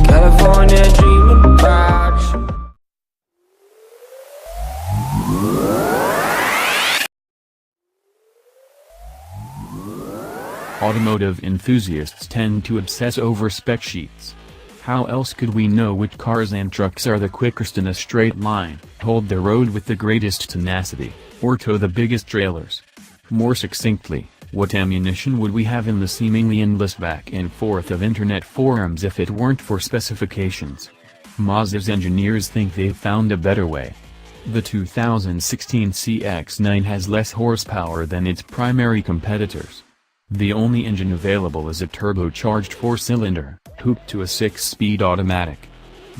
California dreaming about you. Automotive enthusiasts tend to obsess over spec sheets. How else could we know which cars and trucks are the quickest in a straight line, hold the road with the greatest tenacity, or tow the biggest trailers? More succinctly, what ammunition would we have in the seemingly endless back and forth of internet forums if it weren't for specifications? Mazda's engineers think they've found a better way. The 2016 Cx9 has less horsepower than its primary competitors. The only engine available is a turbocharged 4-cylinder, hooked to a 6-speed automatic.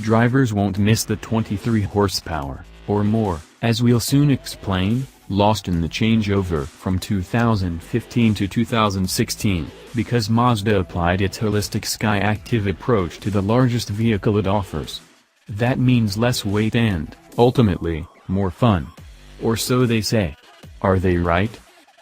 Drivers won't miss the 23 horsepower, or more, as we'll soon explain, lost in the changeover from 2015 to 2016, because Mazda applied its holistic Skyactiv approach to the largest vehicle it offers. That means less weight and, ultimately, more fun. Or so they say. Are they right?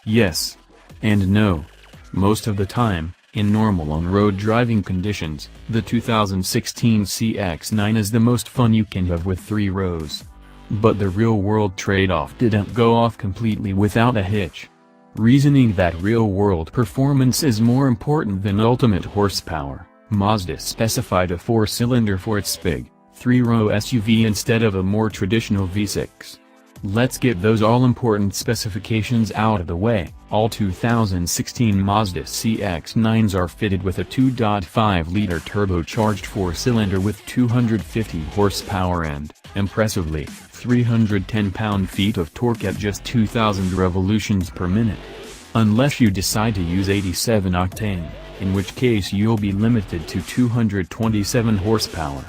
Yes. And no. Most of the time, in normal on-road driving conditions, the 2016 Cx9 is the most fun you can have with 3 rows. But the real-world trade-off didn't go off completely without a hitch. Reasoning that real-world performance is more important than ultimate horsepower, Mazda specified a 4-cylinder for its big, 3-row SUV instead of a more traditional V6. Let's get those all-important specifications out of the way. All 2016 Mazda Cx9s are fitted with a 2.5-liter turbocharged 4-cylinder with 250 horsepower and, impressively, 310 pound-feet of torque at just 2,000 revolutions per minute. Unless you decide to use 87 octane, in which case you'll be limited to 227 horsepower.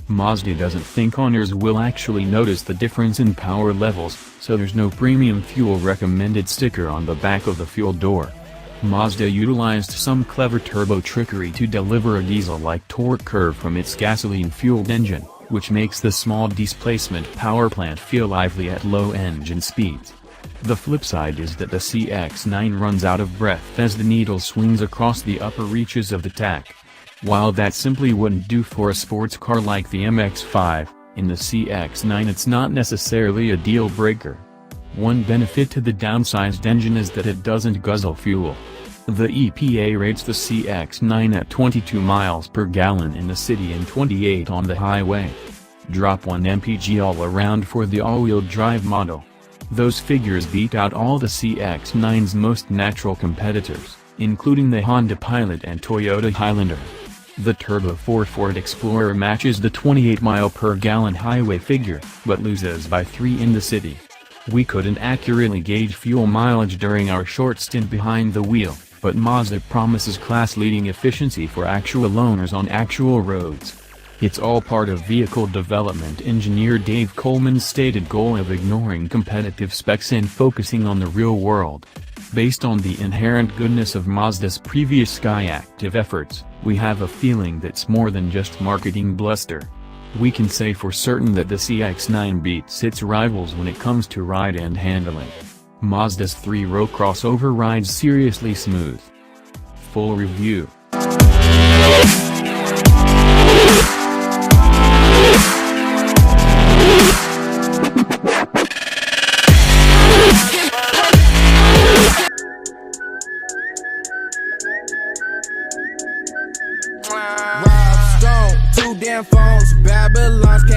Mazda doesn't think owners will actually notice the difference in power levels, so there's no premium fuel recommended sticker on the back of the fuel door. Mazda utilized some clever turbo trickery to deliver a diesel-like torque curve from its gasoline-fueled engine, which makes the small displacement power plant feel lively at low engine speeds. The flip side is that the Cx9 runs out of breath as the needle swings across the upper reaches of the tach. While that simply wouldn't do for a sports car like the MX-5, in the Cx9 it's not necessarily a deal breaker. One benefit to the downsized engine is that it doesn't guzzle fuel. The EPA rates the Cx9 at 22 miles per gallon in the city and 28 on the highway. Drop 1 mpg all around for the all-wheel drive model. Those figures beat out all the Cx9's most natural competitors, including the Honda Pilot and Toyota Highlander. The Turbo 4 Ford Explorer matches the 28 mile per gallon highway figure, but loses by 3 in the city. We couldn't accurately gauge fuel mileage during our short stint behind the wheel, but Mazda promises class-leading efficiency for actual owners on actual roads. It's all part of vehicle development engineer Dave Coleman's stated goal of ignoring competitive specs and focusing on the real world. Based on the inherent goodness of Mazda's previous Skyactiv efforts, we have a feeling that's more than just marketing bluster. We can say for certain that the Cx9 beats its rivals when it comes to ride and handling. Mazda's 3-row crossover rides seriously smooth. Full review. Rob Stone, 2 damn phones, Babylon's came.